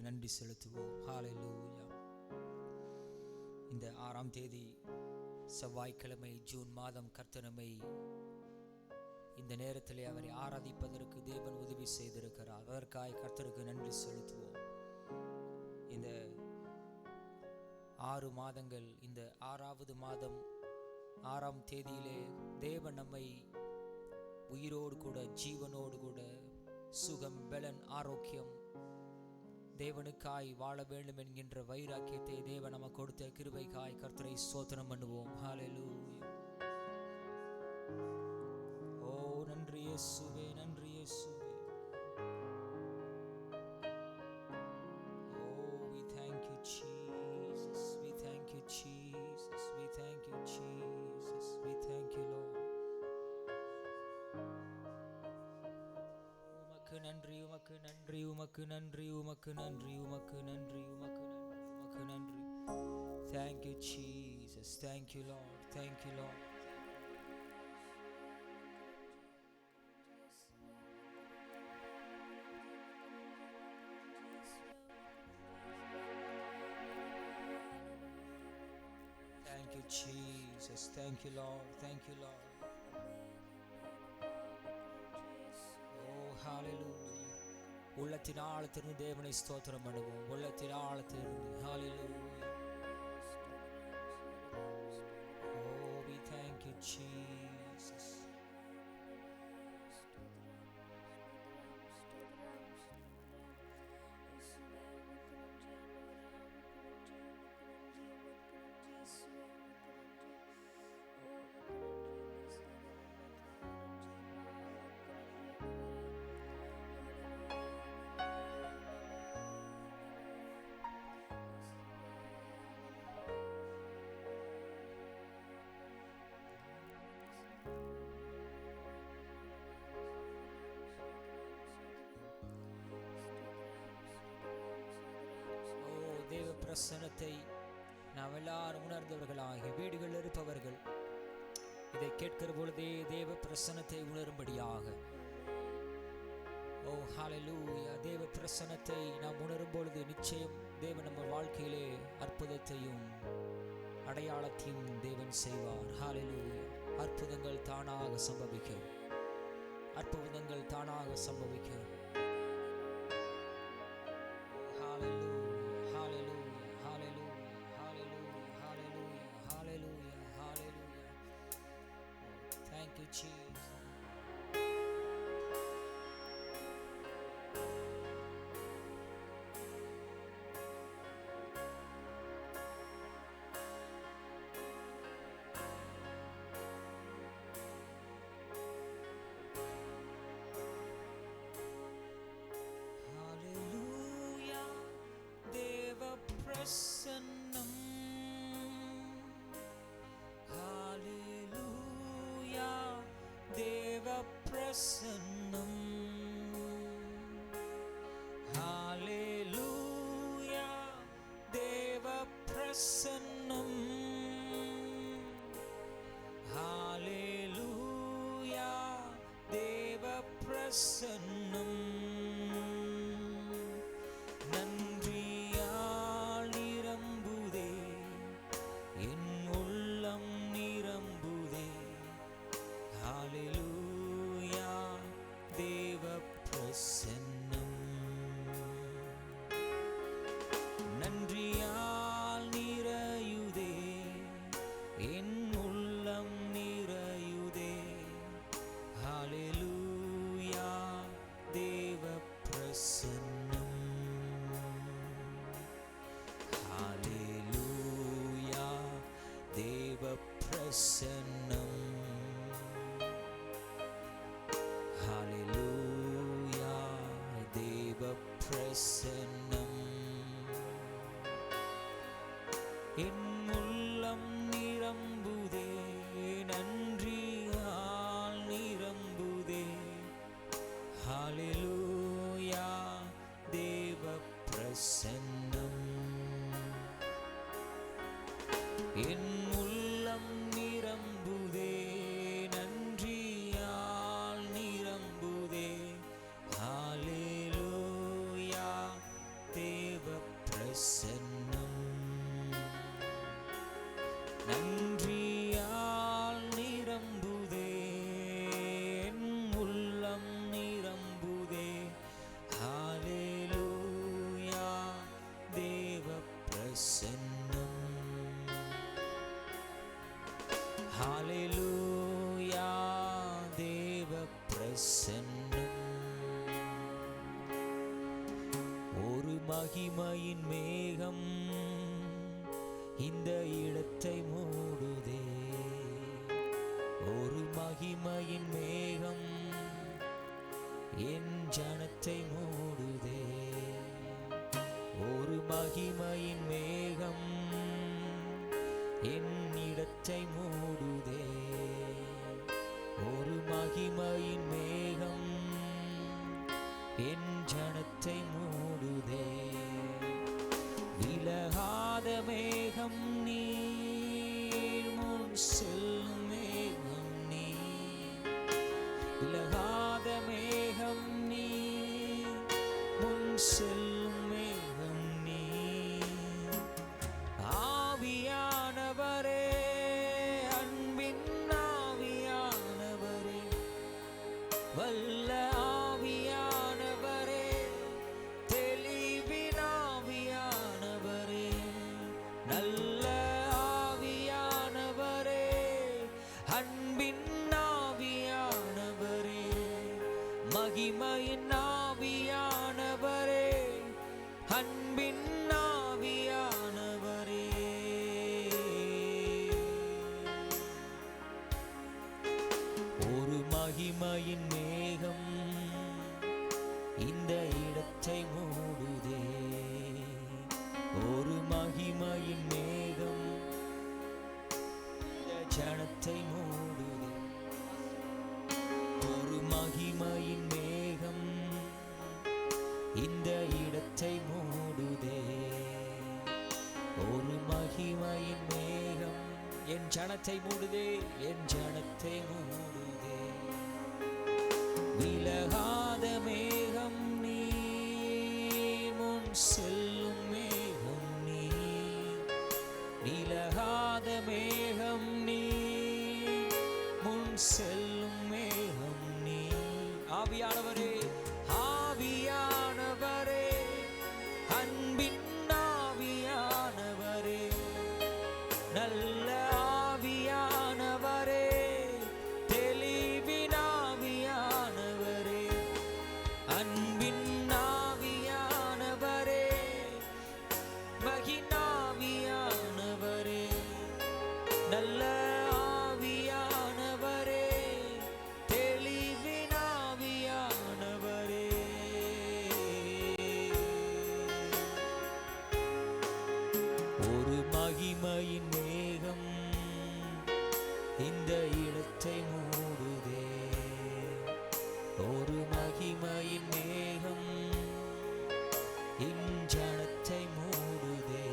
நன்றி செலுத்துவோம். ஹல்லேலூயா. இந்த 6ஆம் தேதி செவ்வாய்க்கிழமை ஜூன் மாதம் கர்த்தர் நம்மை இந்த நேரத்திலே அவரை ஆராதிப்பதற்கு தேவன் உதவி செய்திருக்கிறார். அதற்காக கர்த்தருக்கு நன்றி செலுத்துவோம். இந்த 6 மாதங்கள், இந்த 6வது மாதம் 6ஆம் தேதியிலே தேவன் நம்மை உயிரோடு கூட ஜீவனோடு கூட சுகம் பலன் ஆரோக்கியம் தேவனுக்காய் வாழ வேண்டும் என்கின்ற வைராக்கியத்தை தேவன் நமக்கு கொடுத்த கிருபைக்காய் கர்த்தரை ஸ்தோத்திரம் பண்ணுவோம். ஹல்லேலூயா. ஓ நன்றி இயேசுவே, நன்றி இயேசுவே. Oh, we thank you Jesus, we thank you Jesus, we thank you Jesus, we thank you Lord. நன்றி உமக்கு நன்றி உமக்கு நன்றி உமக்கு நன்றி உமக்கு நன்றி உமக்கு நன்றி உமக்கு நன்றி. Thank you Jesus, thank you Lord, thank you Lord. Thank you Jesus, thank you Lord, thank you Lord. ஹல்லேலூயா. உள்ளத்தின் ஆழத்திலிருந்து தேவனை ஸ்தோத்திரம் பண்ணுவோம். உள்ளத்தின் ஆழத்திலிருந்து ஹல்லேலூயா. Oh, we thank you Jesus. தேவ பிரசன்னத்தை நாம் எல்லாரும் உணர்ந்தவர்களாகி வீடுகளில் இருப்பவர்கள் இதை கேட்கிற பொழுதே தேவ பிரசன்னத்தை உணரும்படியாக, ஓ ஹல்லேலூயா, தேவ பிரசன்னத்தை நாம் உணரும் பொழுது நிச்சயம் தேவன் நம்ம வாழ்க்கையிலே அற்புதத்தையும் அடையாளத்தையும் தேவன் செய்வார். ஹல்லேலூயா. அற்புதங்கள் தானாக சம்பவிக்கும், அற்புதங்கள் தானாக சம்பவிக்கும். Thank you Jesus. Hallelujah. Deva Prasannam. Hallelujah. Deva Prasannam. Hallelujah. Deva Prasannam. Hallelujah. Deva Prasannam. நன்றியால் நிரம்புதே என் உள்ளம் நிரம்புதே. ஹல்லேலூயா. தேவ பிரசன்னம் நன்றியால் நிறையுதே என் உள்ளம் நிறையுதே. ஹல்லேலூயா. தேவ பிரசன்னம் பிரசன்னம். ஹalleluya தேவ பிரசன்னம். என் உள்ளம் நிரம்புதே, நன்றியால் நிரம்புதே. ஹalleluya தேவ பிரசன்னம். என் உள்ளம் நிரம்புதே, நன்றியால் நிரம்புதே. ஹalleluya தேவ பிரசன்னம். நன்றியால் நிரம்புதே, என் உள்ளம் நிரம்புதே. ஹalleluya தேவ பிரசன்னம். ஹalleluya தேவ பிரசன்னம். ஒரு மகிமையின் மேகம் இந்த இடத்தை மூடுதே. ஒரு மகிமையின் மேகம் என் ஜனத்தை மூடுதே. ஒரு மகிமையின் மேகம் என் இடத்தை மூடுதே. ஒரு மகிமையின் மேகம் என் ஜனத்தை மூடுதே. விலகாத மேகம் நீர், முன் செல்லும் மேகம் நீர். விலகாத மேகம் நீர், முன் செல்லும் மேகம் நீர். ஆவியானவரே, அன்பின் ஆவியானவரே, வல்ல ஆவியானவரே, தெளிவின் ஆவியானவரே, நல்ல ஆவியானவரே, அன்பின் ஆவியானவரே, மகிமையின் ஆவியானவரே, அன்பின் ஆவியானவரே. ஒரு மகிமையின் மேகம் இந்த இடத்தை மூடுதே. ஒரு மகிமையின் மேகம் இந்த ஜனத்தை மூடுதே. ஒரு மகிமையின் மேகம் இந்த இடத்தை மூடுதே. ஒரு மகிமையின் மேகம் என் ஜனத்தை மூடுதே, என் ஜனத்தை மூடுதே. விலகாத மேகம் நீர், முன் செல்லும் மேகம் நீர். விலகாத மேகம் நீர், முன் செல்லும் மேகம் நீர். ஆவியானவரே, ஆவியானவரே, அன்பின் ஆவியானவரே, நல்ல ஆவியானவரே, தெளிவின் ஆவியானவரே, அன்பின் ஆவியானவரே, மகின் ஆவியானவரே, நல்ல ஆவியானவரே, தெளிவின் ஆவியானவரே. ஒரு மகிமையின் மேகம் இந்த இடத்தை மூடுதே. ஒரு மகிமையின் மேகம் என் ஜனத்தை மூடுதே.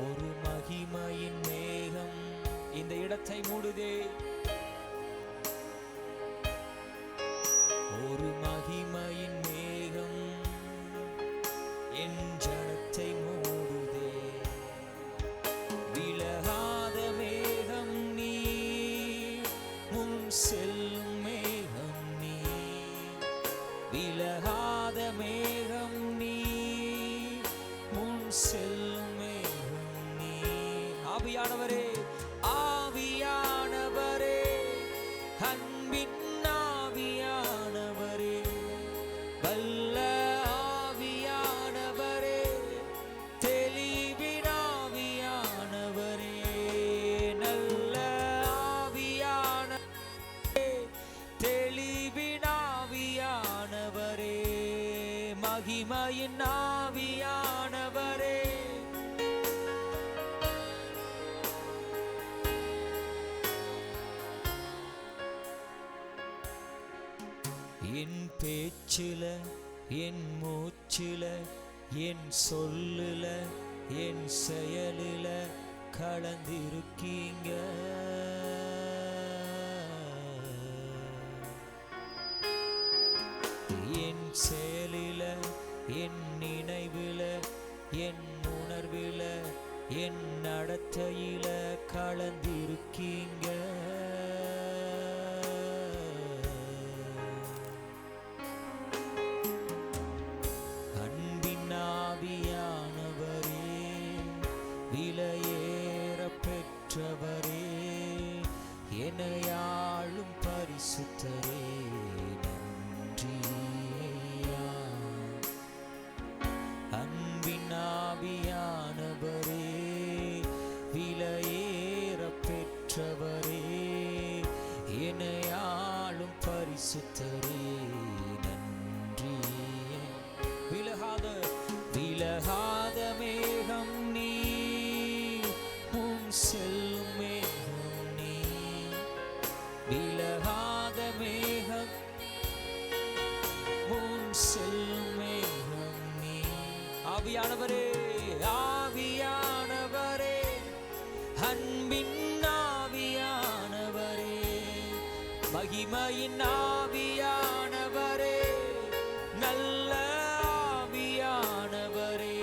ஒரு மகிமையின் மேகம் இந்த இடத்தை மூடுதே. ஒரு மகிமையின் மேகம் என் ஜனத்தை மூடுதே. விலகாத மேகம் நீர், முன் செல்லும் மேகம் நீர். விலகாத மேகம் நீர், முன் செல்லும் மேகம் நீர். ஆவியானவரே, ஆவியானவரே, அன்பின் ஆவியானவரே, வல்ல ஆவியானவரே, தெளிவின் ஆவியானவரே, நல்ல மகிமையின் ஆவியானவரே, என் பேச்சில, என் மூச்சில, என் சொல்லுல, என் செயலில கலந்திருக்கீங்க. என் செயலில, என் நினைவில, என் உணர்வில, என் நடத்தையில கலந்திருக்கீங்க. அன்பின் ஆவியானவரே, விலையேற பெற்றவரே, என்னையாளும் பரிசுத்தரே, அன்பின் ஆவியானவரே, விலையேற பெற்றவரே, என்னையாளும் பரிசுத்தரே, நன்றி. விலகாத மேகம் நீ, உன் செல்லும் மேகம் நீ, விலகாத மேகம் உன் செல்லும் மேகம் நீ. ஆவியானவரே, ஆவியானவரே, அன்பின் ஆவியானவரே, மகிமையின் ஆவியானவரே, நல்ல ஆவியானவரே,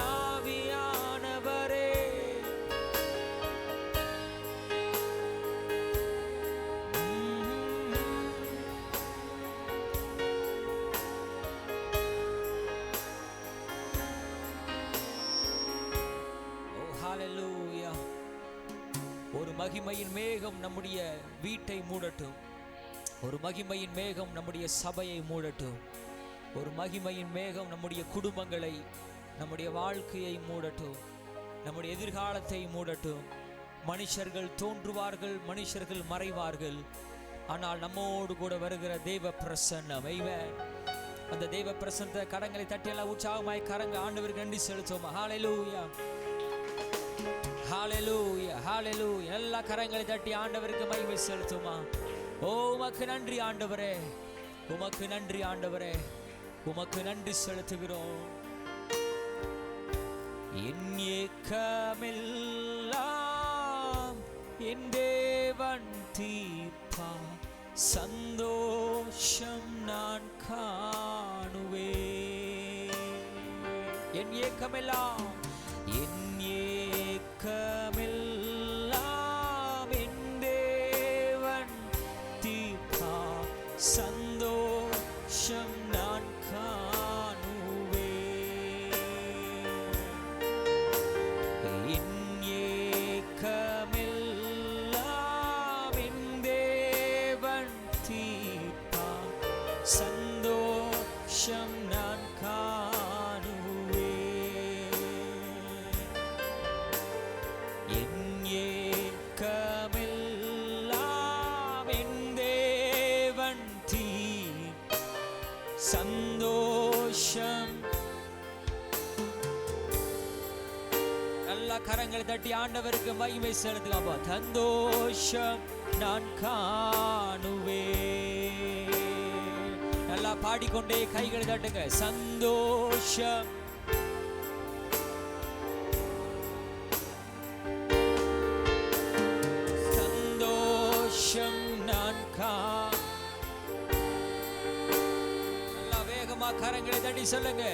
ஆவியானவரே, ஹalleluya. ஒரு மகிமையின் மேகம் நம்முடைய வீட்டை மூடட்டும். ஒரு மகிமையின் மேகம் நம்முடைய சபையை மூடட்டும். ஒரு மகிமையின் மேகம் நம்முடைய குடும்பங்களை, நம்முடைய வாழ்க்கையை மூடட்டும். நம்முடைய எதிர்காலத்தை மூடட்டும். மனுஷர்கள் தோன்றுவார்கள், மனுஷர்கள் மறைவார்கள், ஆனால் நம்மோடு கூட வருகிற தேவ பிரசன்னம், அந்த தேவ பிரசன்னத்தை கரங்களை தட்டி எல்லாம் உற்சாகமாய் கரங்க ஆண்டவருக்கு நன்றி செலுத்துவோம். ஹalleluya, ஹalleluya, ஹalleluya. எல்லா கரங்களை தட்டி ஆண்டவருக்கு மகிமை செலுத்துமா. ஓ உமக்கு நன்றி ஆண்டவரே, உமக்கு நன்றி ஆண்டவரே, உமக்கு நன்றி செலுத்துகிறோம். என் ஏக்கமெல்லாம் என் தேவன் தீர்ப்பார், சந்தோஷம் நான் காணுவேன். என் ஏக்கமெல்லாம், என் ஏக்கமெல்லாம் என் தேவன் தீர்ப்பார், சந்தோஷம் நான் காணுவேன். என் ஏக்கமெல்லாம் என் தேவன் தீர்ப்பார், சந்தோஷம் நான் காணுவேன். என் ஏக்கமெல்லாம் என் தேவன் தீர்ப்பார், சந்தோஷம். நல்ல கரங்களை தட்டி ஆண்டவருக்கு மகிமை செலுத்துங்க. சந்தோஷம் நான் காணுவேன். நல்லா பாடிக்கொண்டே கைகளை தட்டுங்க. சந்தோஷம், சந்தோஷம் நான் நல்லா வேகமா கரங்களை தட்டி சொல்லுங்க.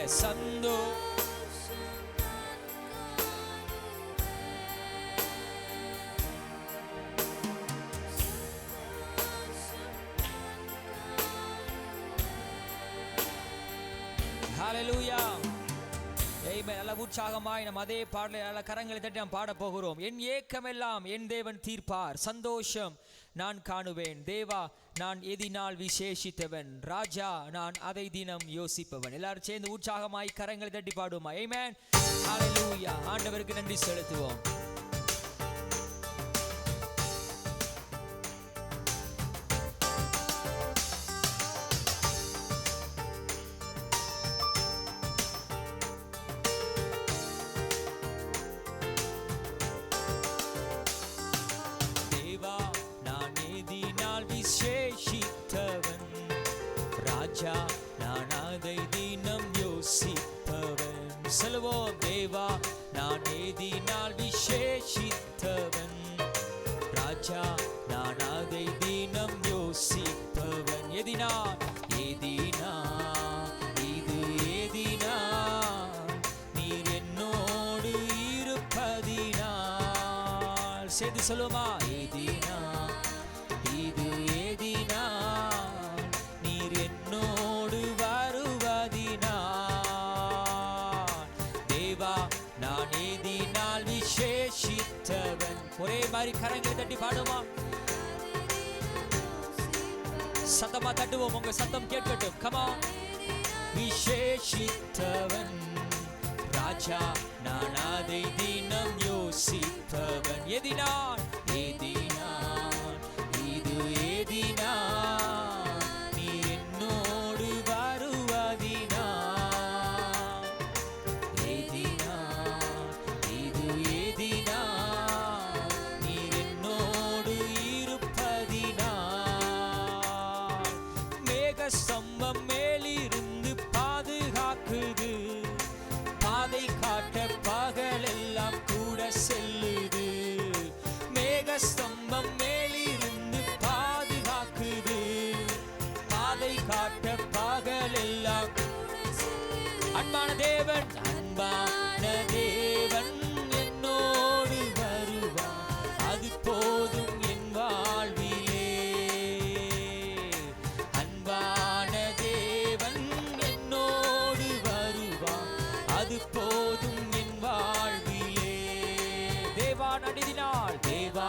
ஹalleluya, ஆமென். நல்ல உற்சாகமாய் நம்ம அதே பாடலை நல்ல கரங்களை தட்டி நாம் பாட போகிறோம். என் ஏக்கமெல்லாம் என் தேவன் தீர்ப்பார், சந்தோஷம் நான் காணுவேன். தேவா நான் எதினால் விசேஷித்தவன், ராஜா நான் அதை தினம் யோசிப்பவன். எல்லாரும் சேர்ந்து உற்சாகமாய் கரங்களை தட்டி பாடுவோமா? ஆமென், ஹalleluya. ஆண்டவருக்கு நன்றி செலுத்துவோம். ராஜா நான் அதை தினம் யோசிப்பவன். சொல்லுவோம், தேவா நான் எதினால் விசேஷித்தவன். ராஜா நான் அதை தினம் யோசிப்பவன். எதினா எதினா இது எதினா நீர் என்னோடு இருப்பதினால். சேர்ந்து சொல்லுமா, எதினா இது எதினா நீர் என்னோடு வருவதினால். தேவா நான் எதினால் விசேஷித்தவன். ஒரே மாதிரி கரங்களை தட்டி பாடுமா, சத்தமா தட்டுவோம், உங்க சத்தம் கேட்கட்டும். கமா, விசேஷித்தவன். ராஜா நான் அதை தினம் யோசிப்பவன். எதினால் எதினால் இது எதினால் நீர் என்னோடு வருவதினால். எதினால் இது எதினால் நீர் என்னோடு இருப்பதினால். மேக ஸ்தம்பம் மேலிருந்து பாதுகாக்குது, பாதை காட்ட பகலெல்லாம் கூட செல்லுது. மேக ஸ்தம்பம் மேலிருந்து பாதுகாக்குது, பாதை காட்ட பகலெல்லாம். அன்பான தேவன், அன்பான தேவன் என்னோடு வருவார், அது போதும் என் வாழ்விலே. அன்பான தேவன் என்னோடு வருவார், அது போதும் என் வாழ்விலே. தேவா நான் எதினால், தேவா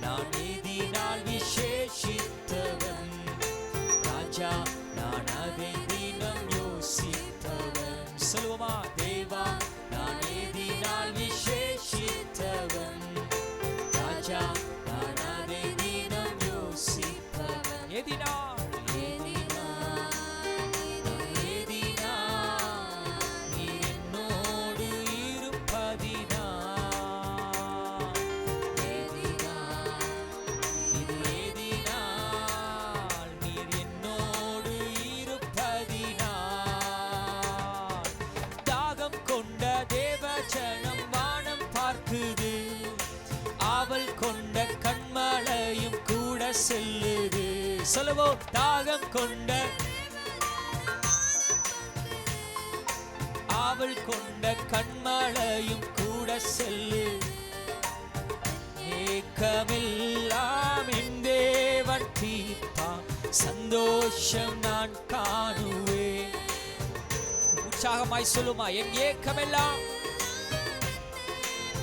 நான் எதினால் விசேஷித்தவன். ராஜா நான் அதை தினம் யோசித்தவன். சொல்லுவோமா, தேவா நான் எதினால் விசேஷித்தவன். ராஜா நான் அதை தினம் யோசித்தவன். எதினால் கொண்ட கண்மலையும் கூட செல்லுது. சொல்லுவோம், தாகம் கொண்ட ஆவல் கொண்ட கண்மலையும் கூட செல்லு. ஏக்கமெல்லாம் என் தேவன் தீர்ப்பான், சந்தோஷம் நான் காணுவேன். உற்சாகமாய் சொல்லுமா, என் ஏக்கமெல்லாம்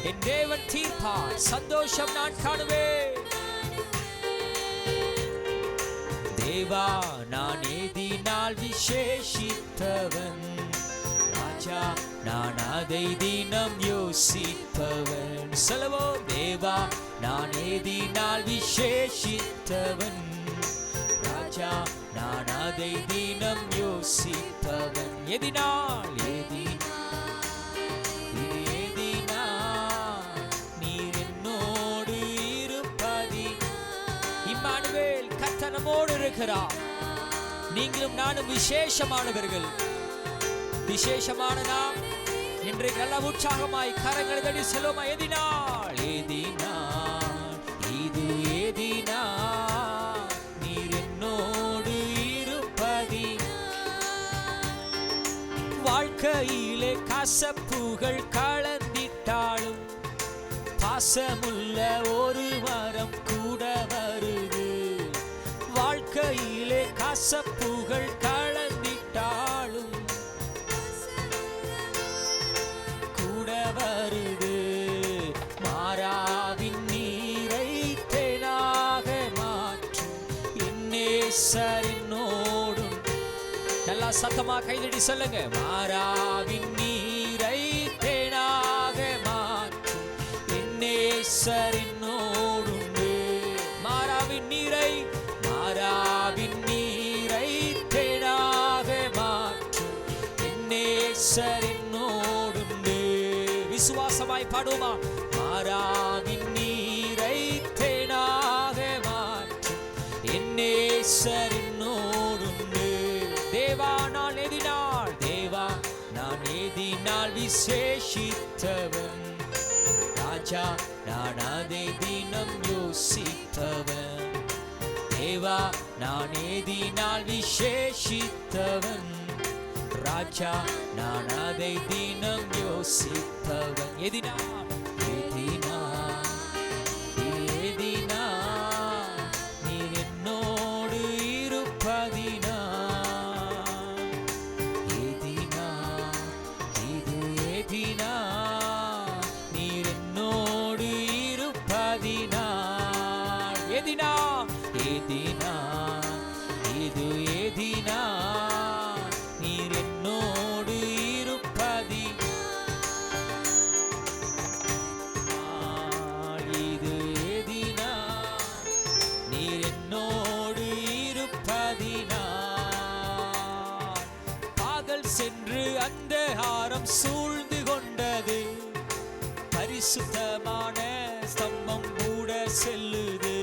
என் தேவன் தீர்ப்பார், சந்தோஷம் நான் காணுவேன். தேவா நான் எதினால் விசேஷித்தவன். ராஜா நான் அதை தினம் யோசிப்பவன். சொல்லுவோம், தேவா நான் எதினால் விசேஷித்தவன். ராஜா நான் அதை தினம் யோசிப்பவன். எதினால் நம்மோடு இருக்கிறார். நீங்களும் நானும் விசேஷமானவர்கள். விசேஷமான நாம் இன்றைக்கு நல்ல உற்சாகமாய் கரங்களை தட்டி செல்வோமா, எதினால் எதினால் இது எதினால் நீர் என்னோடு இருப்பதி. வாழ்க்கையிலே கசப்புகள் கலந்திட்டாலும் பாசமுள்ள ஒரு வரம் கூட வருது. வாழ்க்கையிலே கசப்புகள் கலந்திட்டாலும் கூட வருது. மாறாவின் நீரை தேனாக மாற்றும் என் நேசரினோடும். நல்லா சத்தமா கைதடி சொல்லுங்க, மாறாவின் நீரை தேனாக மாற்றும் என் நேசரினோடும். மாறாவின் நீரை தேனாக மாற்றும் என் நேசரினோடுண்டு. விசுவாசமாய் பாடுமா, மாறாவின் நீரை தேனாக மாற்றும் என் நேசரினோடுண்டு. தேவா விசேஷித்தவன். ராஜா நான் அதை தினம் யோசித்தவன். தேவா நான் எதினால் விசேஷித்தவன். ராஜா நான் அதை தினம் யோசித்தவன். எதினால் நீர் என்னோடு இருப்பதினா. எதினா இது எதினா நீர் என்னோடு இருப்பதினா. எதினா எதினா இது எதினா நீர் என்னோடு இருப்பதினா. இது எதினா நீர் என்னோடு இருப்பதினா. பகல் சென்று அந்தகாரம் சூழ்ந்து கொண்டது. பரிசுத்தமான ஸ்தம்பம் கூட செல்லுது.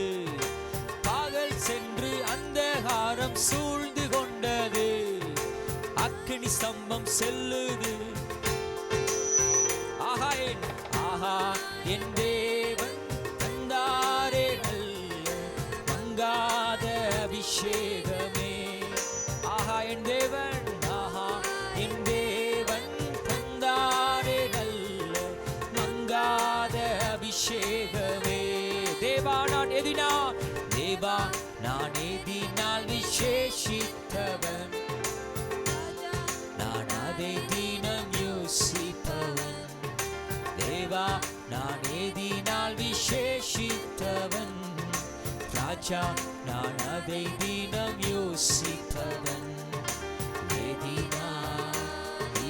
பகல் சென்று அந்தகாரம் சூழ்ந்து கொண்டது. அக்கினி ஸ்தம்பம் செல்லுது. ஆஹா என் தேவன் தந்தாரே நல்ல மங்காத அபிஷேகமே. ஆஹா என் தேவன் தந்தாரே நல்ல மங்காத அபிஷேகமே. தேவா நான் எதினால் விசேஷித்தவன். நான் அதை தினம் யோசிப்பவன். தேவா நான் எதினால் விசேஷித்தவன். ராஜா நான் அதை தினம் யோசிப்பவன். எதினா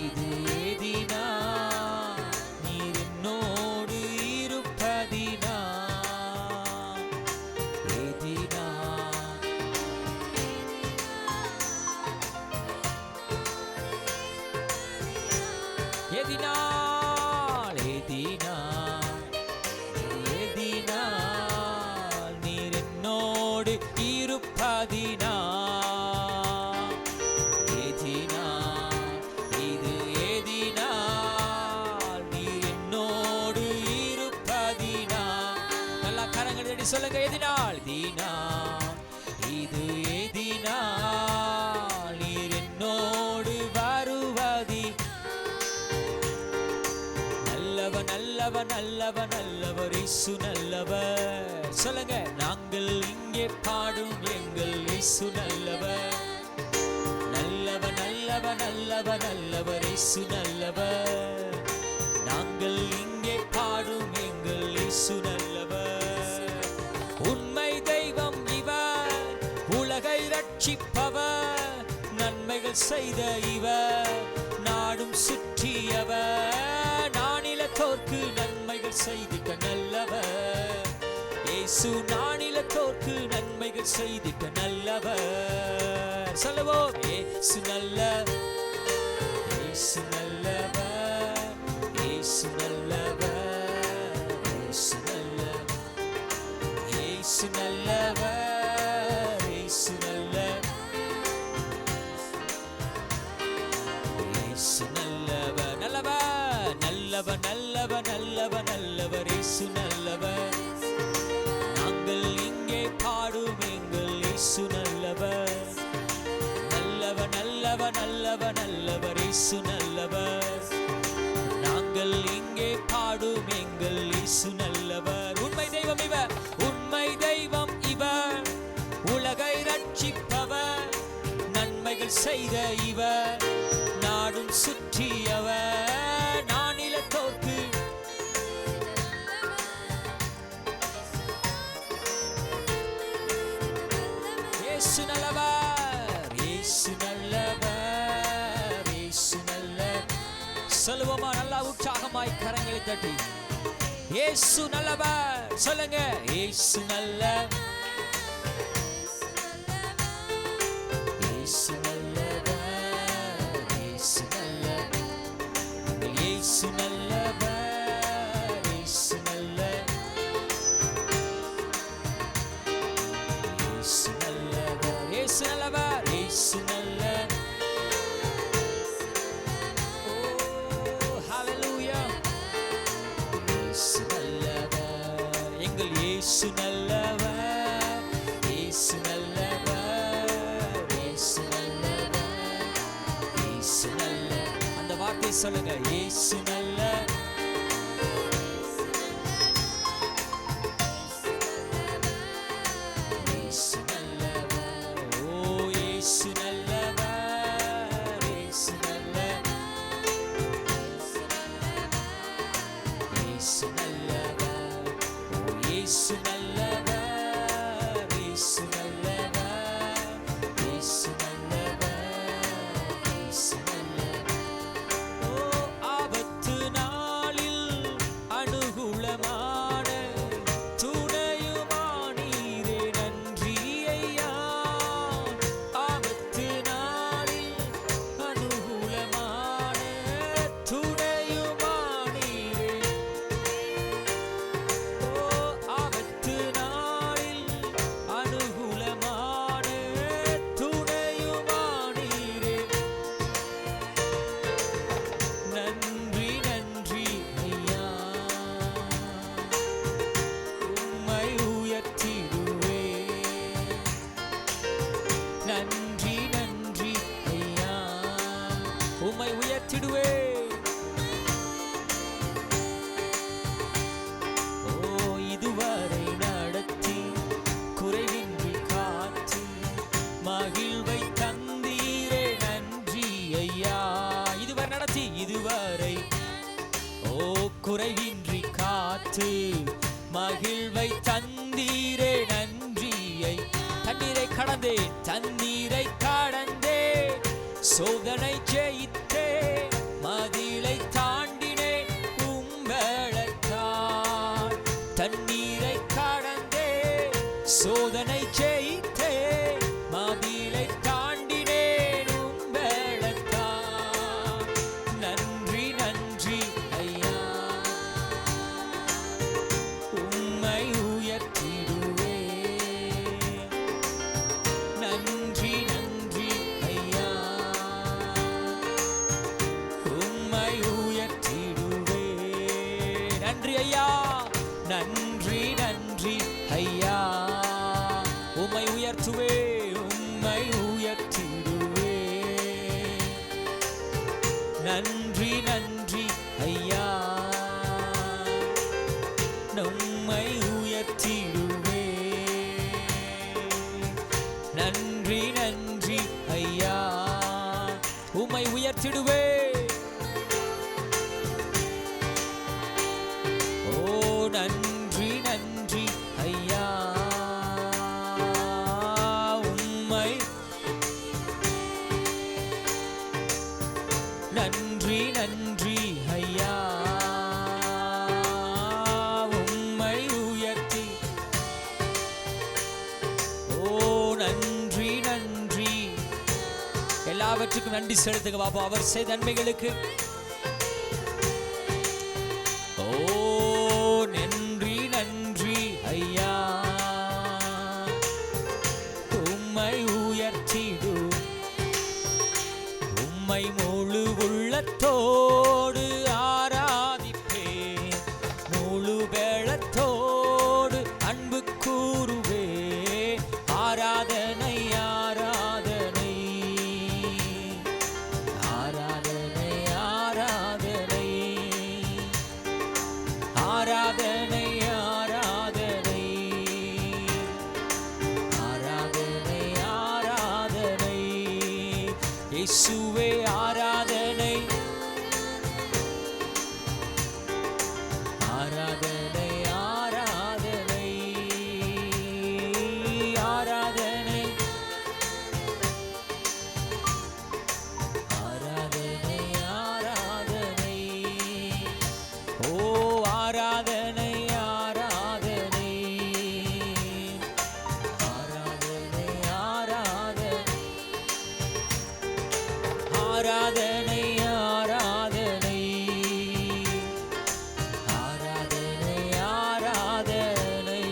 இது எதினா நீர் என்னோடு இருப்பதினா. எதினா எதினால் நீர் என்னோடு இருப்பதினா. எதினா இது எதினால் நீர் என்னோடு இருப்பதினா. நல்லா கரங்களை தட்டி சொல்லுங்க. எதினால் இது எதினால் நீர் என்னோடு வருவதி. நல்லவர் இயேசு நல்லவர். சொல்லுங்க. நாங்கள் இங்கே பாடும் எங்கள் இயேசு நல்லவர். நல்லவர் இயேசு நல்லவர். நாங்கள் இங்கே பாடும் எங்கள் இயேசு நல்லவர். உண்மை தெய்வம் இவர், உலகை ரட்சிப்பவர். நன்மைகள் செய்த இவர், நாடும் சுற்றியவர். நானிலத்தோர்க்கு நன்மைகள் செய்திட்ட நல்லவர். இயேசு நானிலத்தோர்க்கு நன்மைகள் செய்திட்ட நல்லவர். சொல்லுவோம். இயேசு நல்லவர். இயேசு நல்லவர். இயேசு நல்லவர். இயேசு நல்லவர். இயேசு நல்லவர். இயேசு நல்லவர். இயேசு நல்லவர். நல்லவர் இயேசு நல்லவர். நாங்கள் இங்கே பாடும் எங்கள் இயேசு நல்லவர். நல்லவர் இயேசு நல்லவர். நாங்கள் இங்கே பாடும் எங்கள் இயேசு நல்லவர். உண்மை தெய்வம் இவர், உண்மை தெய்வம் இவர். உலகை ரட்சிப்பவர். நன்மைகள் செய்த இவர், நாடும் சுற்றியவர். நானிலத்தோர்க்கு இயேசு நல்லவர். இயேசு நல்லவர். இயேசு நல்லவர். சொல்லுவோமா நல்லா உற்சாகமாய் கரங்களை தட்டி. இயேசு நல்லவர். சொல்லுங்க. இயேசு நல்லவர். இயேசு நல்லவர். இயேசு நல்லவர். இயேசு நல்லவர். இயேசு நல்லவர். இயேசு நல்லவர். இயேசு நல்லவர். இயேசு நல்லவர். Oh hallelujah. இயேசு நல்லவர், இயேசு நல்லவர், இயேசு நல்லவர், இயேசு நல்லவர். அந்த வார்த்தை சொல்லுங்க, இயேசு நல்லவர், இயேசு நல்லவர். ஓ இயேசு நல்லவர், இயேசு நல்லவர், இயேசு நல்லவர். ஓ இயேசு நல்லவர், இயேசு நல்லவர், இயேசு நல்லவர், இயேசு நல்லவர். ஓ ஆபத்து நாளில் அனுகூலமான துணையுமானீரே, நன்றி ஐயா. ஆபத்து நாளில் அனுகூலமான துணையுமானீரே. ஓ ஆபத்து நாளில் அனுகூலமான துணையுமானீரே. நன்றி நன்றி ஐயா, உம்மை உயர்த்திடுவே. நன்றி நன்றி ஐயா, உம்மை உயர்த்திடுவே. ஓ இதுவரை நடத்தி குறைவின்றி காத்து மகிழ்வை தந்தீரே, நன்றி ஐயா. இதுவரை நடத்தி, இதுவரை ஓ குறைவின்றி காத்து மகிழ்வை தந்தீரே, நன்றியை. தண்ணீரை கடந்தேன், தண்ணீரை கடந்தே, சோதனை ஜெயித்தே, மதிலை தாண்டினே உம்பளத்தான். தண்ணீரை கடந்தே, சோதனை ஜெயித்தே, மதிலை தாண்டினேன் உம்பளத்தான். நன்றி நன்றி ஐயா, உம்மை உயர்த்திடுவே. நன்றி நன்றி ஐயா, உம்மை உயர்த்திடுவே. நன்றி ஐயா, நன்றி நன்றி ஐயா, உம்மை உயர்த்துவே, உம்மை உயர்த்திடுவே. நன்றி நன்றி ஐயா, நம்மை உயர்த்திடுவே. நன்றி நன்றி ஐயா, உம்மை உயர்த்திடுவே. ஓ நன்றி நன்றி ஐயா, உம்மை. நன்றி நன்றி ஐயா, உம்மை உயர்த்தி. ஓ நன்றி நன்றி. எல்லாவற்றுக்கும் நன்றி செலுத்துங்க பாப்பா, அவர் செய்த நன்மைகளுக்கு. ஓ நன்றி நன்றி ஐயா, உம்மை உயர்த்திடு. உம்மை முழு உள்ளத்தோடு ஆராதிப்பேன், முழு வேளத்தோடு அன்பு கூறுவே. ஆராதனை ஆராதனை ஆராதனை ஆராதனை ஆராதனை ஆராதனை ஆராதனை ஆராதனை இயேசுவே ஆராதனை ஆராதனை ஆராதனை ஆராதனை ஆராதனை ஆராதனை. ஓ ஆராதனை ஆராதனை ஆராதனை ஆராதனை ஆராதனை ஆராதனை ஆராதனை ஆராதனை.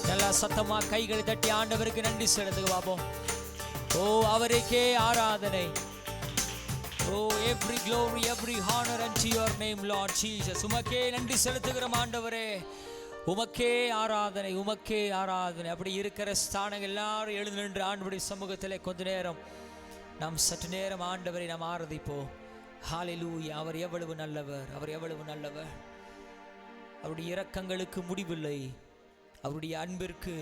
நல்லா சத்தமா கைகளை தட்டி ஆண்டவருக்கு நன்றி செலுத்துங்க பாப்போம். ஓ அவருக்கே ஆராதனை. Oh, every glory, every honor unto your name, Lord Jesus. உமக்கே நன்றி செலுத்துகிறோம் ஆண்டவரே. உமக்கே ஆராதனை, உமக்கே ஆராதனை. அப்படி இருக்கிற ஸ்தானங்கள் எல்லாரும் எழுந்து நின்று ஆண்டவருடைய சமூகத்திலே கொஞ்ச நேரம் நாம் சற்று நேரம் ஆண்டவரை நாம் ஆராதிப்போம். ஹல்லேலூயா. அவர் எவ்வளவு நல்லவர், அவர் எவ்வளவு நல்லவர். அவருடைய இரக்கங்களுக்கு முடிவில்லை, அவருடைய அன்பிற்கு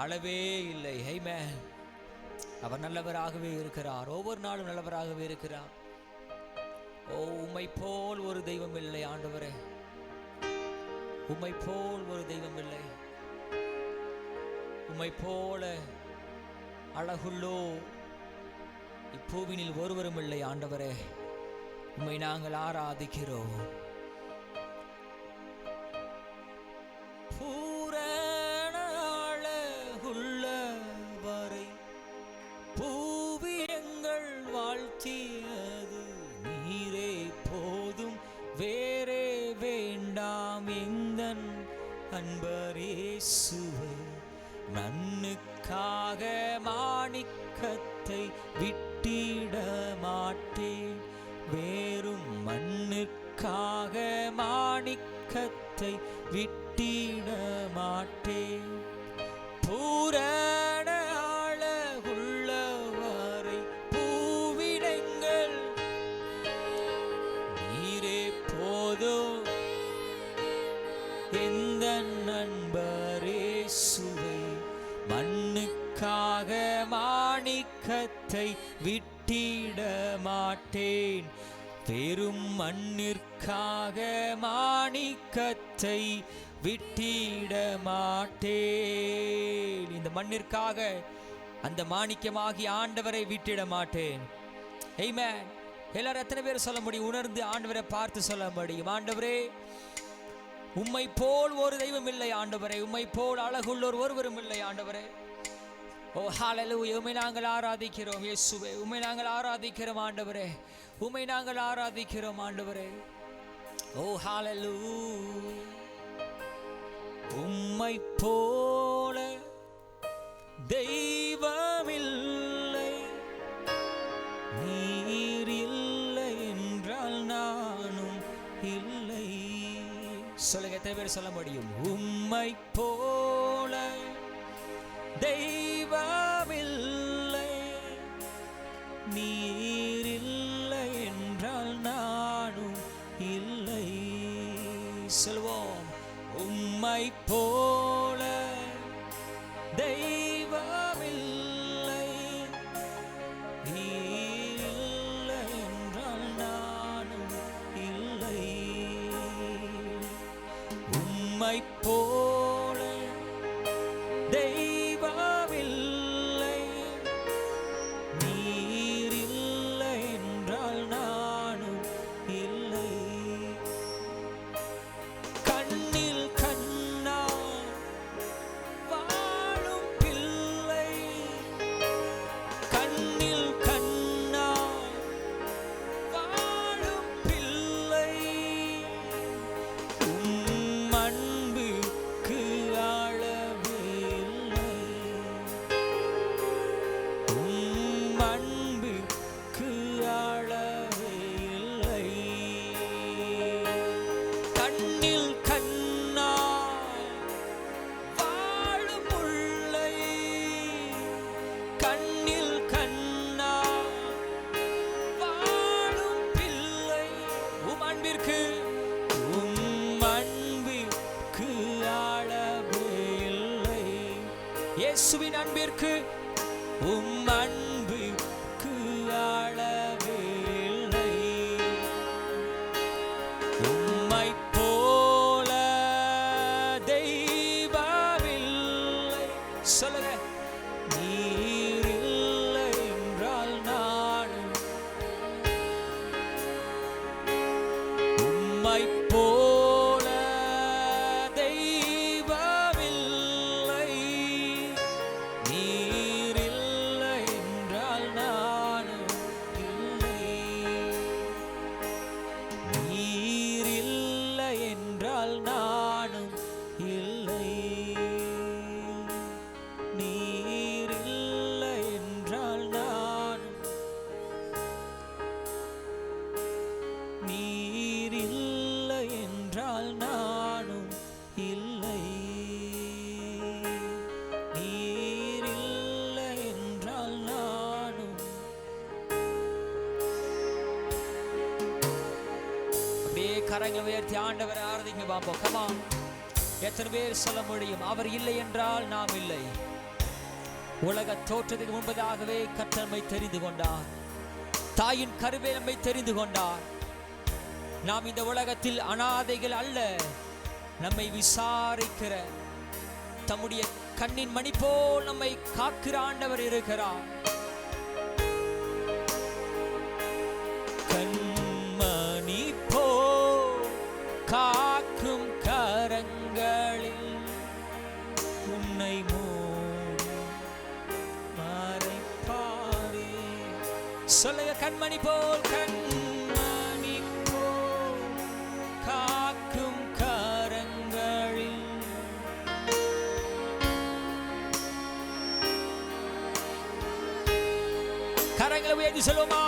அளவே இல்லை. ஆமென். அவர் நல்லவராகவே இருக்கிறார், ஒவ்வொரு நாளும் நல்லவராகவே இருக்கிறார். ஓ, உம்மை போல் ஒரு தெய்வம் இல்லை ஆண்டவரே, உம்மை போல் ஒரு தெய்வம் இல்லை. உம்மை போல அழகுள்ளோ இப்பூவினில் ஒருவரும் இல்லை ஆண்டவரே. உம்மை நாங்கள் ஆராதிக்கிறோம். பூரண அழகுள்ளவரை பூவி எங்கள் வாழ்த்தியது நீரே போதும், வேறே வேண்டாம் எந்தன் அன்பர் இயேசுவே. மண்ணுக்காக மாணிக்கத்தை விட்டிட மாட்டேன், வேறும் மண்ணுக்காக மாணிக்கத்தை விட்டிட மாட்டேன். பூரண அழகுள்ளவரை பூவிடங்கள் நீரே போதும் எந்தன் அன்பர் இயேசுவே. மண்ணுக்காக மாணிக்கத்தை விட்டிட மாட்டேன், வெறும் மண்ணிற்காக மாணிக்கத்தை விட்டிட மாட்டேன். இந்த மண்ணிற்காக அந்த மாணிக்கமாகி ஆண்டவரை விட்டிட மாட்டேன். ஆமென். எல்லாரும் எத்தனை பேர் சொல்ல முடியும்? உணர்ந்து ஆண்டவரை பார்த்து சொல்ல முடியும். ஆண்டவரே, உம்மை போல் ஒரு தெய்வம் இல்லை ஆண்டவரே, உம்மை போல் அழகுள்ளோர் ஒருவரும் இல்லை ஆண்டவரே. ஓ ஹல்லேலூயா. உம்மை நாங்கள் ஆராதிக்கிறோம் இயேசுவே, உம்மை நாங்கள் ஆராதிக்கிறோம் ஆண்டவரே, உம்மை நாங்கள் ஆராதிக்கிறோம் ஆண்டவரே. ஓ ஹல்லேலூயா. உம்மை போல தெய்வமில்லை, நீர் இல்லை என்றால் நானும் இல்லை. சொல்லுங்க, எத்தனை பேர் சொல்ல முடியும்? உம்மை போல தெய்வமில்லை, நீர் இல்லை என்றால் நானும் இல்லை. சொல்வோம், உம்மை போல தெய்வமில்லை, நீர் இல்லை என்றால் நானும் இல்லை. உம்மை போல தெய்வமில்லை, நீர் இல்லை என்றால் நானும் இல்லை. கண்ணில் கண்ணா வாழும் பிள்ளை, கண்ணில் கண்ணா வாழும் பிள்ளை. உம் அன்புக்கு அளவே இல்லை, உம் அன்புக்கு அளவே இல்லை. கண்ணில் கண்ணா வாழும் முல்லை, கண்ணில் கண்ணா வாழும் பிள்ளை. உம் அன்பிற்கு அளவே இல்லை. இயேசுவின் அன்பிற்கு உம் அன்புக்கு அளவே இல்லை. உம்மை போல தெய்வமில்லை. சொல்லுங்க, நீர் இல்லை என்றால் நானும். உம்மை போல தெய்வமில்லை, நீர் இல்லை கரங்களை உயர்த்தி ஆண்டவரை ஆராதிங்க பாப்போம். Come on. எத்தனை பேர் சொல்ல முடியும், அவர் இல்லை என்றால் நாம் இல்லை. உலக தோற்றத்துக்கு முன்பதாகவே கர்த்தர் நம்மை தெரிந்து கொண்டார். தாயின் கருவே நம்மை தெரிந்து கொண்டார். நாம் இந்த உலகத்தில் அனாதைகள் அல்ல. நம்மை விசாரிக்கிற தம்முடைய கண்ணின் மணி போல் நம்மை காக்கிற ஆண்டவர் இருக்கிறார். கண்மணி போல் காக்கும் கரங்களில் உன்னை மறைப்பாரே. சொல்லுங்க, கண்மணி போல் கண்மணி போல் காக்கும் கரங்களில் கரங்களை உயர்த்தி சொல்லுமா,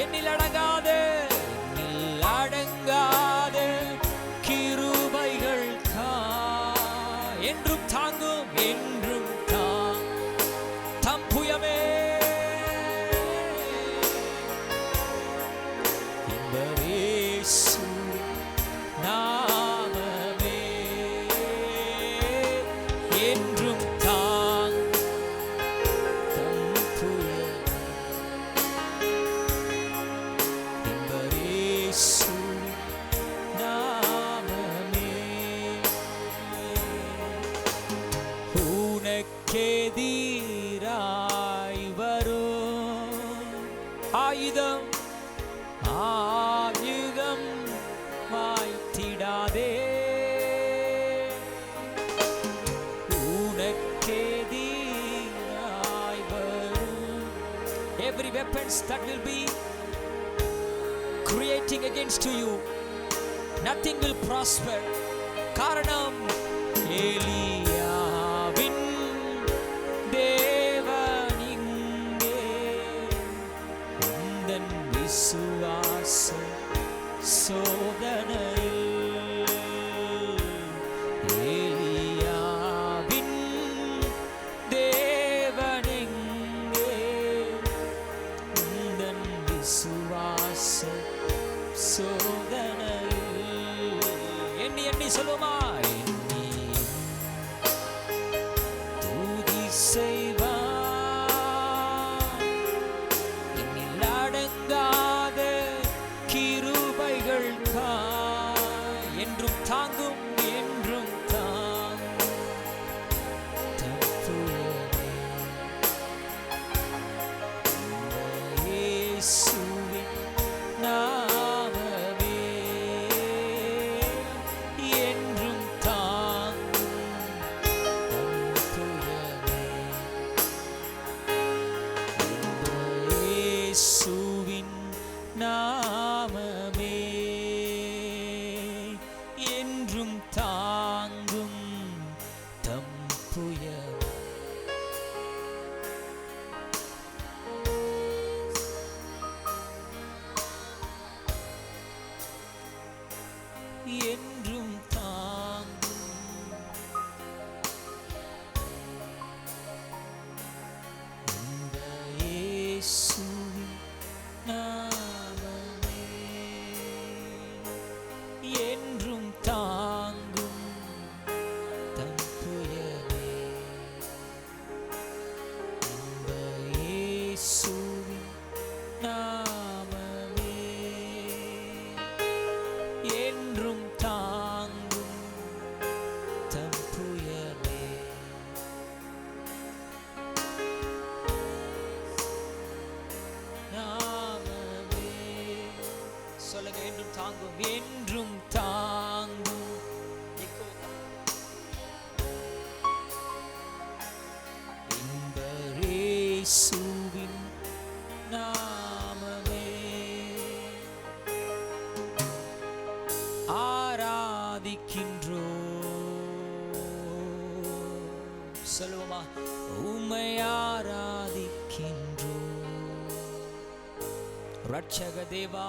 என்னில் அடங்காத கிருபைகள் என்றும் தாங்கும், என்றும் தம் புயமே இயேசு நாமமே என்றும் எதிராய் வரும் ஆயுதம் மாய்த்திடாதே. உனக்கெதிராய் வரும் every weapons that will be creating against you, nothing will prosper. காரணம் எலியாவின் தேவன் இங்கே உந்தன் விசுவாச சோதனையில். எலியாவின் தேவன் இங்கே உந்தன் விசுவாச சோதனையில். எண்ணி எண்ணி சொல்லுமா, செய்வார் என்னில் அடங்காத கிருபைகள் என்றும் தாங்கும், என்றும் இயேசுவின் நாமமே என்றும் இயேசுவின் நாமமே என்றும் தாங்கும் தம் புயல். என்றும் தாங்கும் இயேசு நாமமே என்றும் தாங்கும் தம் புயலே. இயேசுவின் நாமமே என்றும் தாங்கும் தம் புயலே. சொல்லுங்க, என்றும் தாங்கும், என்றும் தாங்கும். இயேசுவின் நாமமே ஆராதிக்கின்றோ. சொல்லுவோமா, உம்மை ஆராதிக்கின்றோ ரட்சக தேவா,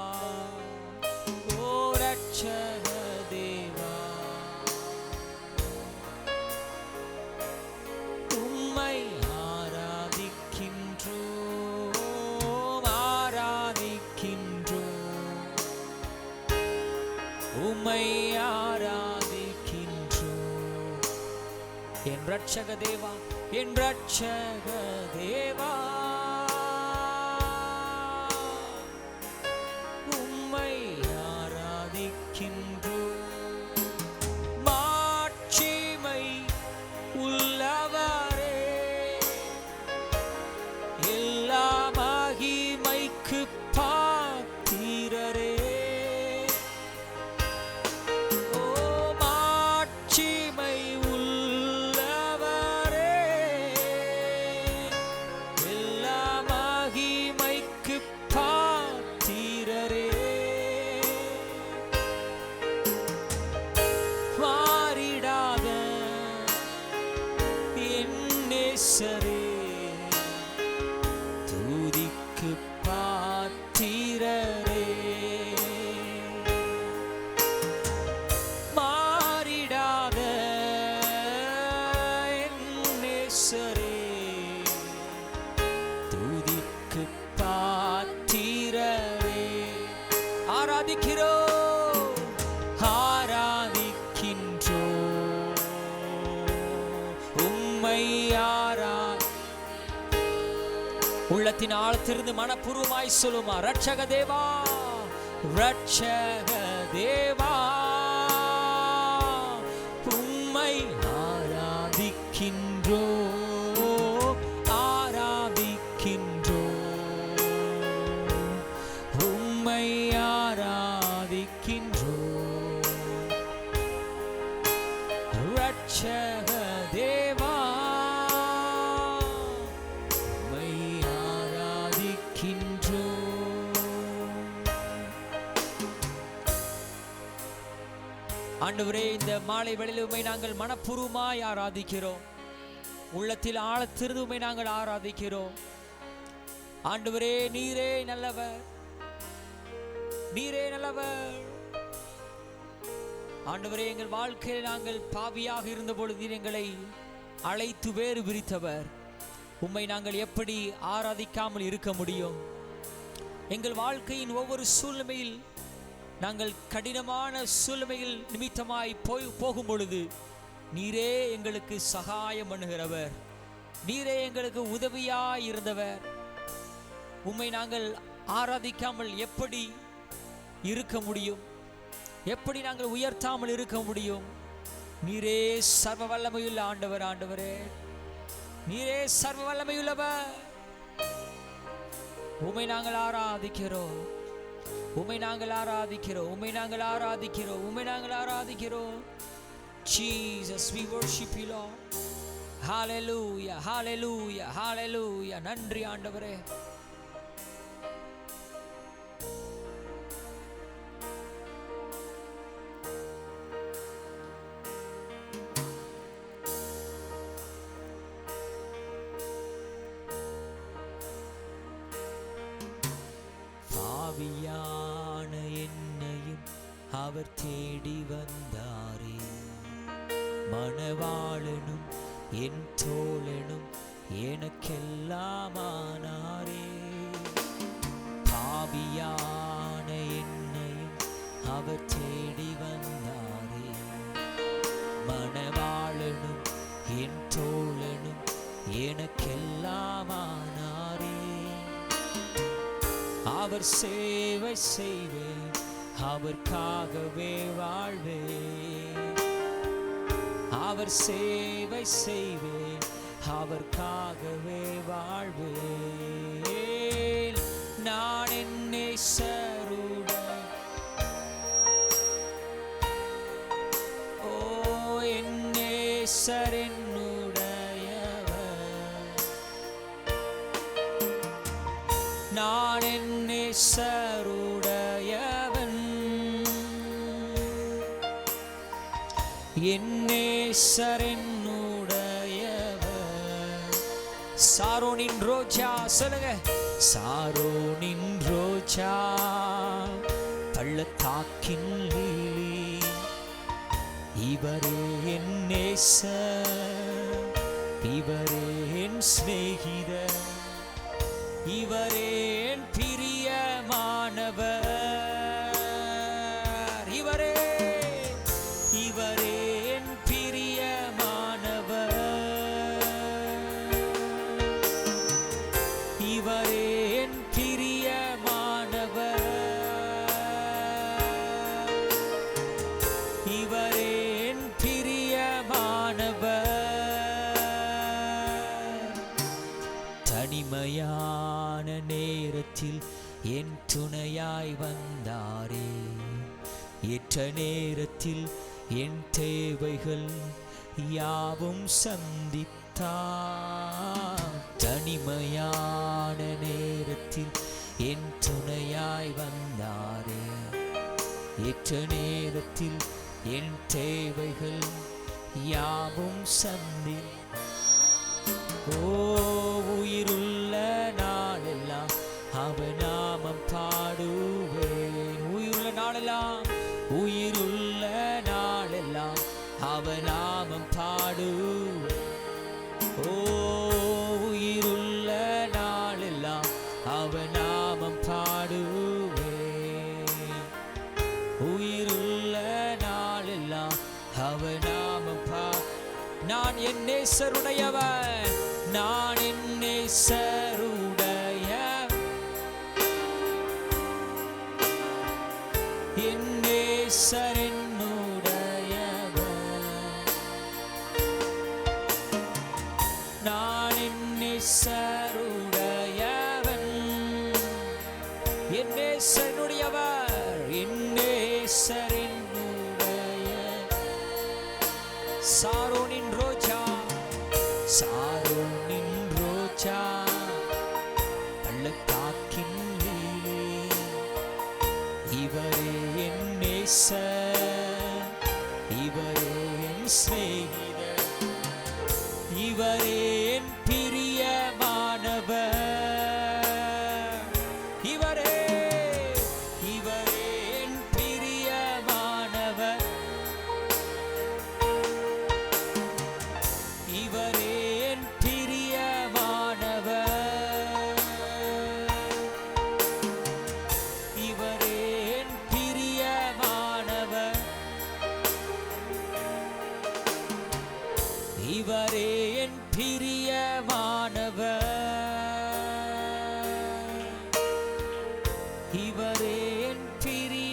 ஓ ரட்சக தேவா, உம்மை ஆராதிக்கின்றோ. என் ரட்சக தேவா, என் ரட்சக தேவா, உம்மை ஆராதிக்கின்றோம். மாட்சிமை உள்ளவரே, எல்லா மகிமைக்கு பாத்திரரே. ஓ மாட்சிமை உள்ளவரே, எல்லா மகிமைக்கு பாத்திரரே. மாறிடாத என் நேசரே, துதிக்கு பாத்திரரே. மாறிடாத என் நேசரே, துதிக்கு பாத்திரரே. ஆராதிக்கிறோம், ஆராதிக்கின்றோம், உம்மை உள்ளத்தின் ஆழத்திலிருந்து மனப்பூர்வமாய் சொல்லுமா, ரட்சக தேவா, ரட்சக தேவா, உம்மை ஆராதிக்கின்றோம், ஆராதிக்கின்றோம், உம்மை ஆராதிக்கின்றோம், ரட்சக தேவா, ஆண்டவரே, இந்த மாலை வேளையில் உம்மை நாங்கள் மனப்பூர்வமாய் ஆராதிக்கிறோம். உள்ளத்தில் ஆழத்திலிருந்து உம்மை நாங்கள் ஆராதிக்கிறோம். ஆண்டவரே, நீரே நல்லவர், நீரே நல்லவர். ஆண்டவரே, எங்கள் வாழ்க்கையில் நாங்கள் பாவியாக இருந்த பொழுது எங்களை அழைத்து வேறு விரித்தவர். உம்மை நாங்கள் எப்படி ஆராதிக்காமல் இருக்க முடியும்? எங்கள் வாழ்க்கையின் ஒவ்வொரு சூழ்நிலையில் நாங்கள் கடினமான சூழ்நிலையில் நிமித்தமாய் போகும் பொழுது நீரே எங்களுக்கு சகாயம் பண்ணுகிறவர், நீரே எங்களுக்கு உதவியாய் இருந்தவர். உம்மை நாங்கள் ஆராதிக்காமல் எப்படி இருக்க முடியும்? எப்படி நாங்கள் உயர்த்தாமல் இருக்க முடியும்? நீரே சர்வ வல்லமையுள்ள ஆண்டவர். ஆண்டவரே, நீரே சர்வ வல்லமையுள்ளவர். உம்மை நாங்கள் ஆராதிக்கிறோம், உம்மை நாங்கள் ஆராதிக்கிறோம், உம்மை நாங்கள் ஆராதிக்கிறோம், உம்மை நாங்கள் ஆராதிக்கிறோம். Jesus, we worship you, Lord. Hallelujah, hallelujah, hallelujah. நன்றி ஆண்டவரே. பாவியான என்னையும் அவர் தேடி வந்தாரே, மணவாளனும் என் தோழனும் எனக்கெல்லாமானாரே. பாவியான என்னையும் அவர் தேடி வந்தாரே, மணவாளனும் என் தோழனும் எனக்கெல்லாமானாரே. அவர் சேவை செய்வேன், அவர்க்காகவே வாழ்வேன். அவர் சேவை செய்வேன், அவர்க்காகவே வாழ்வேன். நான் என் நேசருடன், ஓ என் நேசர் என்னுடையவர். நான் என் நேசருடையவன், என் நேசர் என்னுடையவர். சாரோனின் ரோஜா சொல்லுங்க, சாரோனின் ரோஜா, பள்ளத்தாக்கின் லீலி, இவரே என் நேசர், இவரே என் சிநேகிதர், இவரே என் பிரியமானவர், இவரே என் பிரியமானவர். தனிமையான நேரத்தில் என் துணையாய் வந்தாரே. ஏற்ற நேரத்தில் என் தேவைகள் யாவும் சந்தித்தார். தனிமையான நேரத்தில் என் துணையாய் வந்தாரே. ஏற்ற நேரத்தில் என் தேவைகள் யாவும் உயிருள்ள நாளெல்லாம் அவர் நாமம் பாடுவேன். உயிருள்ள நாளெல்லாம், உயிருள்ள நாளெல்லாம் அவர் நாமம் பாடுவேன். உயிருள்ள நாளெல்லாம் அவர் நாமம் பாடுவேன். உயிருள்ள நாளெல்லாம் அவர் நாமம் நான் என் நேசருடையவன், நான் என் நேசருடைய, என் நேசர் என்னுடையவன், நான் என் நேசருடையவன், என் நேசருடையவர், என் நேசர் என்னுடைய. சாரோனின் ரோஜா, சாரோனின் ரோஜா, பள்ளத்தாக்கின் லீலி, இவரே என் நேசர், இவரே என் சிநேகிதர், இவரே என் பிரியமானவர், இவரே இவரே என் பிரியமானவர், இவரே என் பிரியமானவர், இவரே என் பிரியமானவர், இவரே என் பிரியமானவர், இவரே என் பிரியமானவர்,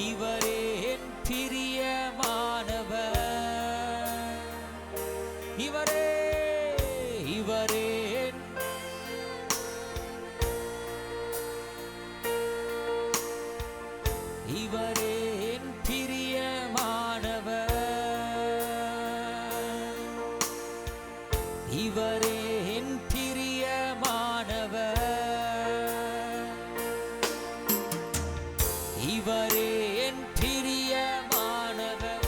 இவரே என் பிரியமானவர், இவரே இவரே இவரே என் பிரியமானவர், இவரே என் பிரியமானவர், இவரே என் பிரியமானவர்.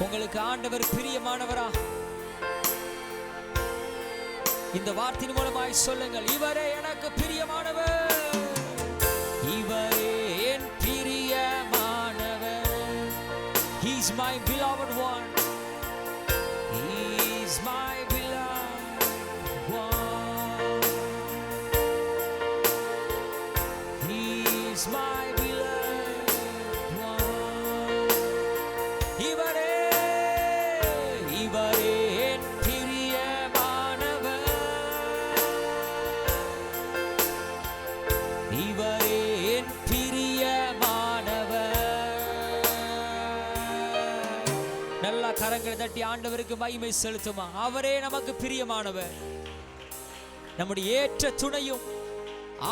உங்களுக்கு ஆண்டவர் பிரியமானவரா? இந்த வார்த்தையின் மூலமாய் சொல்லுங்கள், இவரே எனக்கு பிரியமானவர், இவரே என் பிரியமானவர். He is my beloved one, He is my beloved one, He is my beloved one. இவரே இவரே என் பிரியமானவர், இவரே என் பிரியமானவர். நல்லா கரங்களை தட்டி ஆண்டவருக்கு மகிமை செலுத்துமா. அவரே நமக்கு பிரியமானவர், நம்முடைய ஏற்ற துணையும்,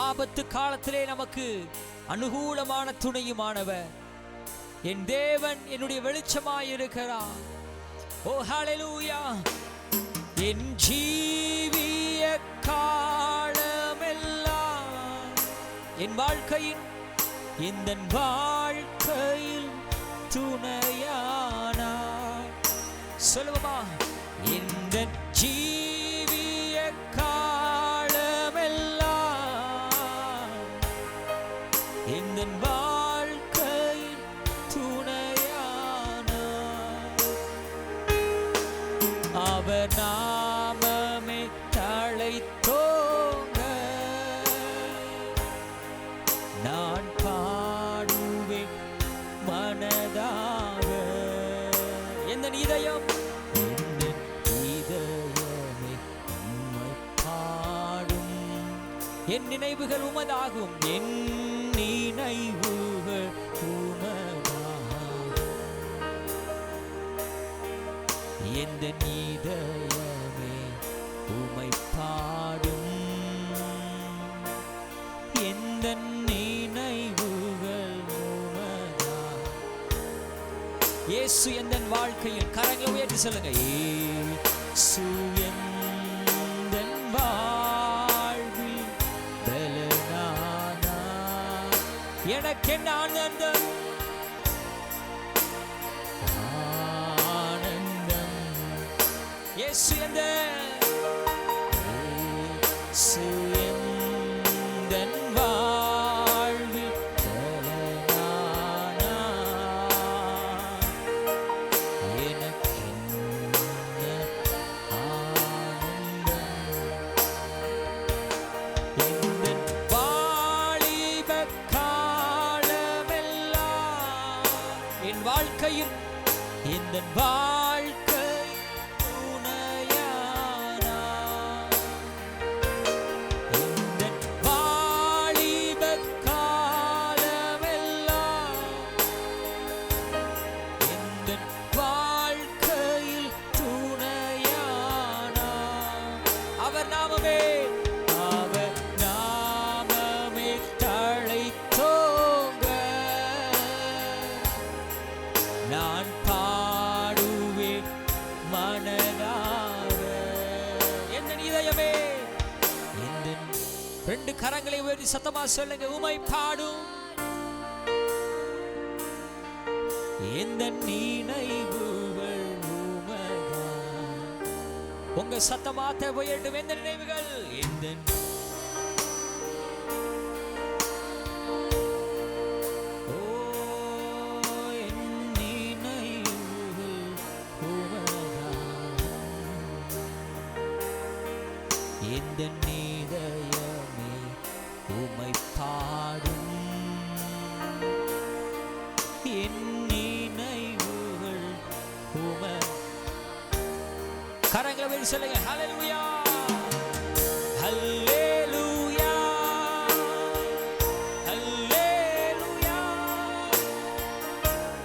ஆபத்து காலத்திலே நமக்கு அனுகூலமான துணையுமானவர். என் தேவன் என்னுடைய வெளிச்சமாய் இருக்கிறார். ஓ ஹல்லேலூயா. என் ஜீவிய காலமெல்லாம், என் வாழ்க்கையின் இந்த வாழ்க்கையில் துணையானார். சொல்லுவோமா? இந்த ஜீவிய காலமெல்லாம் இந்த வாழ்க்கையில் துணையானார். அவர் நாமமே தழைத்தோங்க நான் பாடுவேன் மனதாக. எந்த இதயம், எந்த இதயமே உம்மை பாடும். என் நினைவுகள் உமதாகும், என் நினைவுகள் உமதாகும். எந்த இதயமே உமை பாடும், எந்த நினைவுகள் உமதான். இயேசு எந்த வாழ்க்கையில், கரங்களை உயர்த்தி சொல்லுங்க, இயேசு எந்த வாழ்வில் பலனானா, எனக்கு என்ன ஆனந்தம் ஆனந்தம். இயேசு எந்த வாழ்வில் பலனானா, எனக்கு என்ன ஆனந்தம். எந்த வாலிப காலமெல்லாம் என் வாழ்க்கையில் எந்த வாழ்க்கை துணையானா, எந்த வாலிப காலமெல்லாம் எந்த வாழ்க்கையில் துணையானா. அவர் நாமமே, அவர் நாமமே தழைத்தோங்க நான் பாடுவேன் மனதார. எந்த இதயமே, எந்த ரெண்டு கரங்களை உயர்த்தி சத்தமா சொல்லுங்க, உமை பாடும் எந்த நினைவுகள் உமதான். உங்க சத்தமாத்த உயர்த்தும் எந்த நினைவுகள், எந்த எந்த இதயமே உமை பாடும், என் நினைவுகள் உமை. கரங்களை வெளி சொல்லுங்க, ஹல்லேலூயா ஹல்லேலூயா ஹல்லேலூயா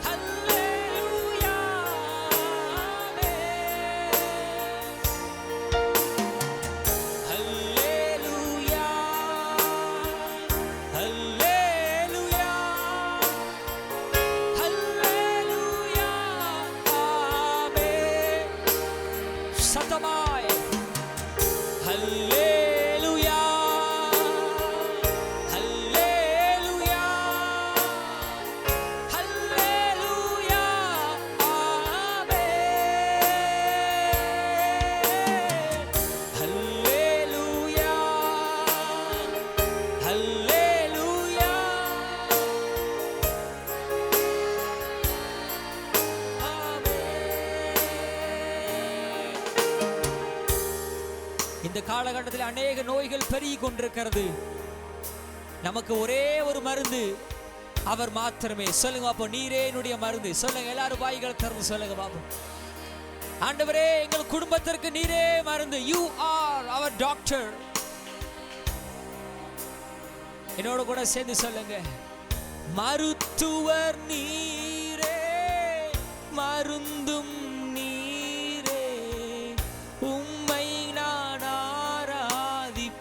ஹல்லேலூயா. சத்தமாய் ஹல்லேலூயா ஹல்லேலூயா ஹல்லேலூயா ஆமென். ஹல்லேலூயா ஹல்லேலூயா இந்த காலகட்டத்தில் அநேக நோய்கள் பெருகி கொண்டிருக்கிறது. நமக்கு ஒரே ஒரு மருந்து, அவர் மாத்திரமே. சொல்லுங்க அப்போ, நீரே என்னுடைய மருந்து. சொல்லுங்க எல்லாரும் வாய்கள் திறந்து சொல்லுங்க பாப்போம். ஆண்டவரே, எங்கள் குடும்பத்திற்கு நீரே மருந்து. You are our doctor. என்னோட கூட சேர்ந்து சொல்லுங்க, மருத்துவர் நீரே மருந்தும் நீரே, உம்மை நான் ஆராதிப்பேன்.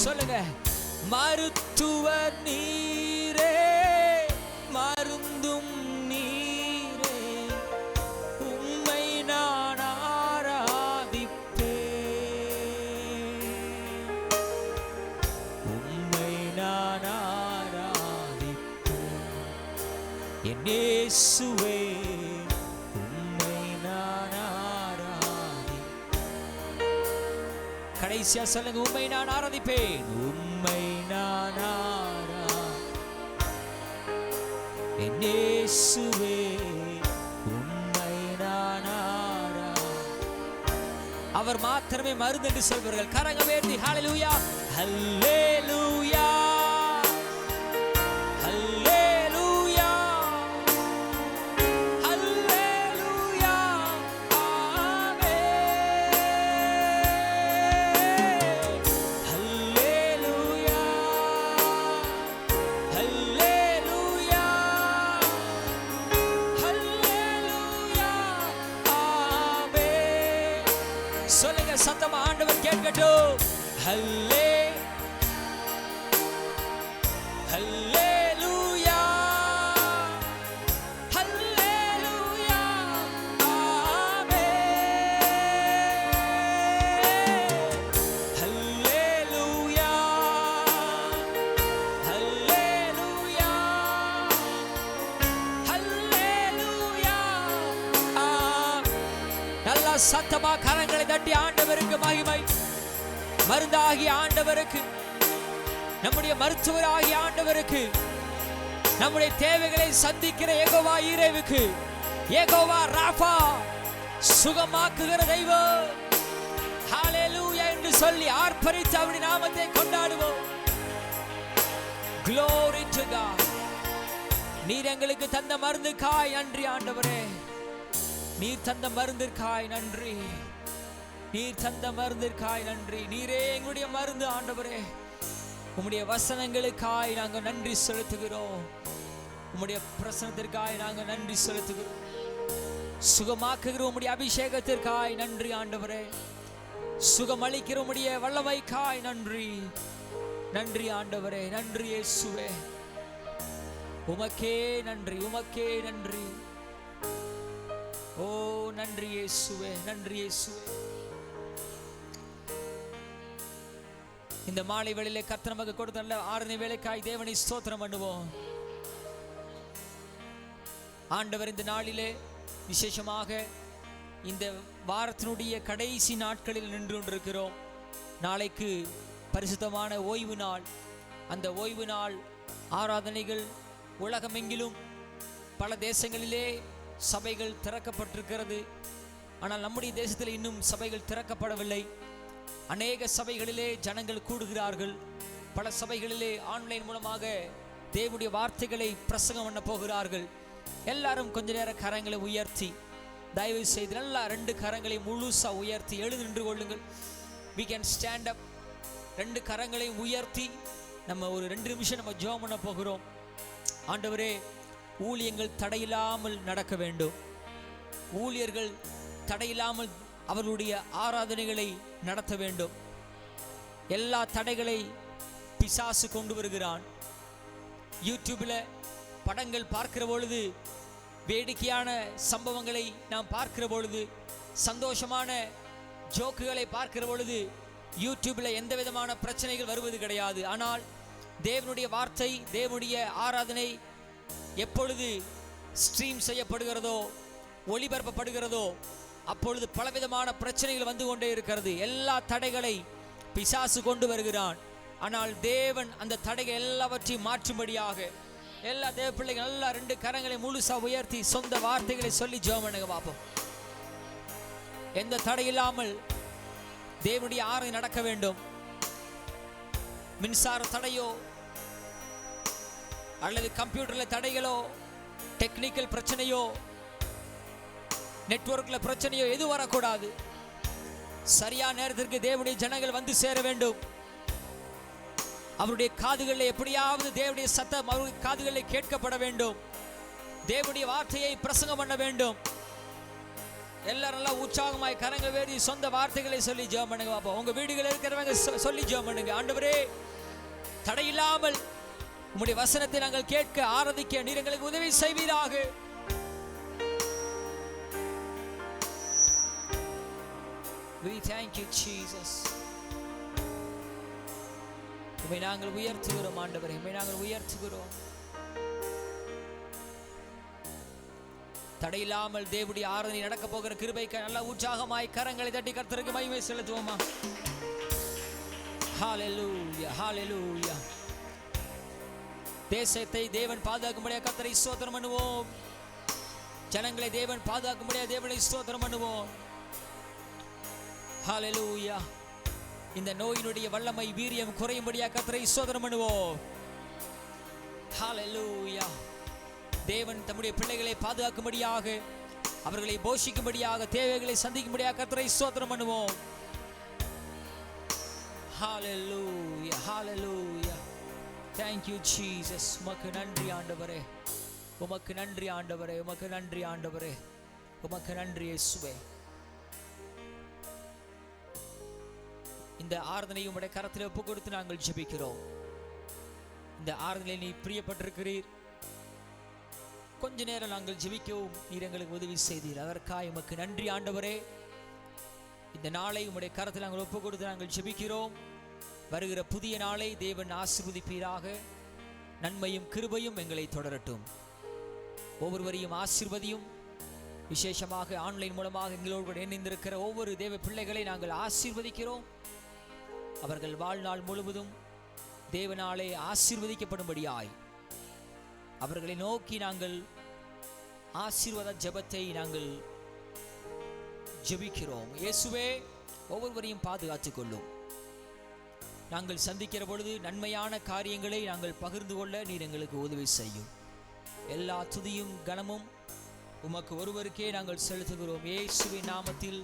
சொல்லுங்க, மருத்துவர் நீரே மருந்தும் நீரே, உம்மை நான் ஆராதிப்பேன். உம்மை நான் ஆராதிப்பேன் என் இயேசுவே, உம்மை நான் ஆராதிப்பேன். கடைசியா சொல்லுங்க, உம்மை நான் ஆராதிப்பேன். உம்மை நான் என் இயேசுவே, உம்மை நான் அவர் மாத்திரமே மருந்து என்று சொல்வார்கள். கரங்க வேண்டி ஹல்லேலூயா ஹல்லேலூயா ஹல்லேலூயா ஹல்லேலூயா ஆமென். ஹல்லேலூயா ஹல்லேலூயா ஹல்லேலூயா ஹல்லே ஹல்லேலூயா ஹல்லேலூயா ஆமென் ஹல்லேலூயா ஹல்லேலூயா ஹல்லேலூயா நல்ல சத்தமா கரங்களை தட்டி ஆண்டவருக்கு மகிமை. மருந்தாகிய ஆண்டவருக்கு, நம்முடைய மருத்துவராகிய ஆண்டவருக்கு, நம்முடைய தேவைகளை சந்திக்கிற யெகோவா ஈரேவுக்கு, யெகோவா ராஃபா சுகமாக்குகிற தெய்வம், ஹல்லேலூயா என்று சொல்லி ஆர்ப்பரித்து அவருடைய நாமத்தை கொண்டாடுவோம். Glory to God. நீர் எங்களுக்கு தந்த மருந்துக்காய் நன்றி ஆண்டவரே. நீர் தந்த மருந்திற்காய் நன்றி. நீர் தந்த மருந்திற்காய் நன்றி. நீரே எங்களுடைய மருந்து ஆண்டவரே. உம்முடைய வசனங்களுக்காய் நாங்கள் நன்றி செலுத்துகிறோம். உம்முடைய பிரசனத்திற்காய் நாங்கள் நன்றி செலுத்துகிறோம். சுகமாக்குகிற உம்முடைய அபிஷேகத்திற்காய் நன்றி ஆண்டவரே. சுகமளிக்கிற உம்முடைய வல்லமைக்காய் நன்றி. நன்றி ஆண்டவரே. நன்றி இயேசுவே. உமக்கே நன்றி, உமக்கே நன்றி. ஓ நன்றி இயேசுவே, நன்றி இயேசுவே. இந்த மாலை வேளையிலே கர்த்தர் நமக்கு கொடுத்த நல்ல ஆராதனை வேளைக்காய் தேவனை ஸ்தோத்திரம் பண்ணுவோம். ஆண்டவர் இந்த நாளிலே விசேஷமாக இந்த வாரத்தினுடைய கடைசி நாட்களில் நின்று கொண்டிருக்கிறோம். நாளைக்கு பரிசுத்தமான ஓய்வு நாள். அந்த ஓய்வு நாள் ஆராதனைகள் உலகமெங்கிலும் பல தேசங்களிலே சபைகள் திறக்கப்பட்டிருக்கிறது. ஆனால் நம்முடைய தேசத்தில் இன்னும் சபைகள் திறக்கப்படவில்லை. அநேக சபைகளிலே ஜனங்கள் கூடுகிறார்கள். பல சபைகளிலே ஆன்லைன் மூலமாக தேவனுடைய வார்த்தைகளை பிரசங்கம் பண்ண போகிறார்கள். எல்லாரும் கொஞ்ச நேரம் கரங்களை உயர்த்தி, தயவு செய்து நல்லா 2 கரங்களை முழுசா உயர்த்தி எழுந்து நின்று கொள்ளுங்கள். we can stand up. 2 கரங்களை உயர்த்தி நம்ம ஒரு 2 நிமிஷம் நம்ம ஜெபம் பண்ண போகிறோம். ஆண்டவரே, ஊழியங்கள் தடையில்லாமல் நடக்க வேண்டும். ஊழியர்கள் தடையில்லாமல் அவர்களுடைய ஆராதனைகளை நடத்த வேண்டும். எல்லா தடைகளை பிசாசு கொண்டு வருகிறான். யூடியூப்ல படங்கள் பார்க்கிற பொழுது, வேடிக்கையான சம்பவங்களை நாம் பார்க்கிற பொழுது, சந்தோஷமான ஜோக்குகளை பார்க்கிற பொழுது யூடியூப்ல எந்த விதமான பிரச்சனைகள் வருவது கிடையாது. ஆனால் தேவனுடைய வார்த்தை, தேவனுடைய ஆராதனை எப்பொழுது ஸ்ட்ரீம் செய்யப்படுகிறதோ, ஒளிபரப்பப்படுகிறதோ, அப்பொழுது பலவிதமான பிரச்சனைகள் வந்து கொண்டே இருக்கிறது. எல்லா தடைகளை பிசாசு கொண்டு வருகிறான். ஆனால் தேவன் அந்த தடைகள் எல்லாவற்றையும் மாற்றும்படியாக எல்லா தேவ பிள்ளைகள் நல்லா 2 கரங்களை முழுசா உயர்த்தி சொந்த வார்த்தைகளை சொல்லி ஜெபம் பண்ணுங்க பாப்போம். எந்த தடை இல்லாமல் தேவனுடைய ஆராதனை நடக்க வேண்டும். மின்சார தடையோ அல்லது கம்ப்யூட்டர்ல தடைகளோ, டெக்னிக்கல் பிரச்சனையோ, நெட்வொர்க்ல பிரச்சனையோ எது வரக்கூடாது. சரியான நேரத்திற்கு தேவனுடைய ஜனங்கள் வந்து சேர வேண்டும். அவருடைய காதுகளில் எப்படியாவது தேவனுடைய சத்தம் அவருடைய காதுகளில் கேட்கப்பட வேண்டும். தேவனுடைய வார்த்தையை பிரசங்கம் பண்ண வேண்டும். எல்லாரும் நல்லா உற்சாகமாய் கரங்கள் வேடி சொந்த வார்த்தைகளை சொல்லி ஜெபம் பண்ணுங்க பாப்போம். உங்க வீடுகளில் இருக்கிறவங்க சொல்லி ஜெபம் பண்ணுங்க. ஆண்டவரே, தடையில்லாமல் உம்முடைய வசனத்தை நாங்கள் கேட்க ஆராதிக்க நீர் எங்களுக்கு உதவி செய்வீராக. We thank you Jesus. உம்மை நாங்கள் உயர்த்துகிறோம் ஆண்டவரே, உம்மை நாங்கள் உயர்த்துகிறோம். தடையில்லாமல் தேவனுடைய ஆராதனை நடக்க போகிற கிருபைக்கு நல்ல உற்சாகமாய் கரங்களை தட்டி கர்த்தருக்கு மகிமை செலுத்துவோமா. ஹல்லேலூயா, ஹல்லேலூயா. தேசத்தை தேவன் பாதுகாக்கும்படியாக கர்த்தரை ஸ்தோத்திரம் பண்ணுவோம். ஜனங்களை தேவன் பாதுகாக்கும்படியாக தேவனை ஸ்தோத்திரம் பண்ணுவோம். ஹல்லேலூயா. இந்த நோயினுடைய வல்லமை வீரியம் குறையும்படியாக கர்த்தரை ஸ்தோத்திரம் பண்ணுவோம். ஹல்லேலூயா. தேவன் தம்முடைய பிள்ளைகளை பாதுகாக்கும்படியாக, அவர்களை போஷிக்கும்படியாக, தேவைகளை சந்திக்கும்படியாக கர்த்தரை ஸ்தோத்திரம் பண்ணுவோம். ஹல்லேலூயா, ஹல்லேலூயா. Thank you Jesus. உமக்கு நன்றி ஆண்டவரே, உமக்கு நன்றி ஆண்டவரே, உமக்கு நன்றி ஆண்டவரே, உமக்கு நன்றி இயேசுவே. இந்த ஆராதனையை உம்முடைய கரத்தில் ஒப்பு கொடுத்து நாங்கள் ஜெபிக்கிறோம். இந்த ஆராதனை நீ பிரியப்பட்டிருக்கிறீர். கொஞ்ச நேரம் நாங்கள் ஜெபிக்கவும் நீர் எங்களுக்கு உதவி செய்தீர். அதற்காக உமக்கு நன்றி ஆண்டவரே. இந்த நாளை உம்முடைய கரத்தில் நாங்கள் ஒப்பு கொடுத்து நாங்கள் ஜெபிக்கிறோம். வருகிற புதிய நாளை தேவன் ஆசீர்வதிப்பீராக. நன்மையும் கிருபையும் எங்களை தொடரட்டும். ஒவ்வொருவரையும் ஆசீர்வதியும். விசேஷமாக ஆன்லைன் மூலமாக எங்களோடு இணைந்திருக்கிற ஒவ்வொரு தேவ பிள்ளைகளை நாங்கள் ஆசீர்வதிக்கிறோம். அவர்கள் வாழ்நாள் முழுவதும் தேவனாலே ஆசீர்வதிக்கப்படும்படியாய் அவர்களை நோக்கி நாங்கள் ஆசீர்வாத ஜெபத்தை நாங்கள் ஜெபிக்கிறோம். இயேசுவே, ஒவ்வொருவரையும் பாதுகாத்துக் கொள்ளும். நாங்கள் சந்திக்கிற பொழுது நன்மையான காரியங்களை நாங்கள் பகிர்ந்து கொள்ள நீர் எங்களுக்கு உதவி செய்யும். எல்லா துதியும் கனமும் உமக்கு ஒருவருக்கே நாங்கள் செலுத்துகிறோம். இயேசுவின் நாமத்தில்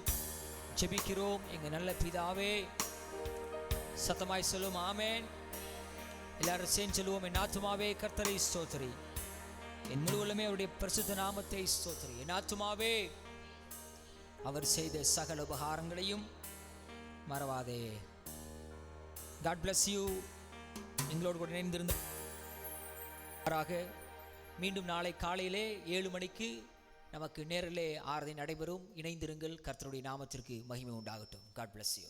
ஜெபிக்கிறோம் எங்கள் நல்ல பிதாவே. சத்தமாய் சொல்லுவோம் ஆமென். எல்லாரும் சேர்ந்து சொல்லுவோம். என் ஆத்துமாவே கர்த்தரை ஸ்தோத்திரி, என் முழுவதுமே அவருடைய பரிசுத்த நாமத்தை ஸ்தோத்திரி. என் ஆத்துமாவே அவர் செய்த சகல உபகாரங்களையும் மறவாதே. God bless you. எங்களோடு கூட இணைந்திருந்த மீண்டும் நாளை காலையிலே 7 மணிக்கு நமக்கு நேரிலே ஆராதனை நடைபெறும். இணைந்திருங்கள். கர்த்தருடைய நாமத்திற்கு மகிமை உண்டாகட்டும். God bless you.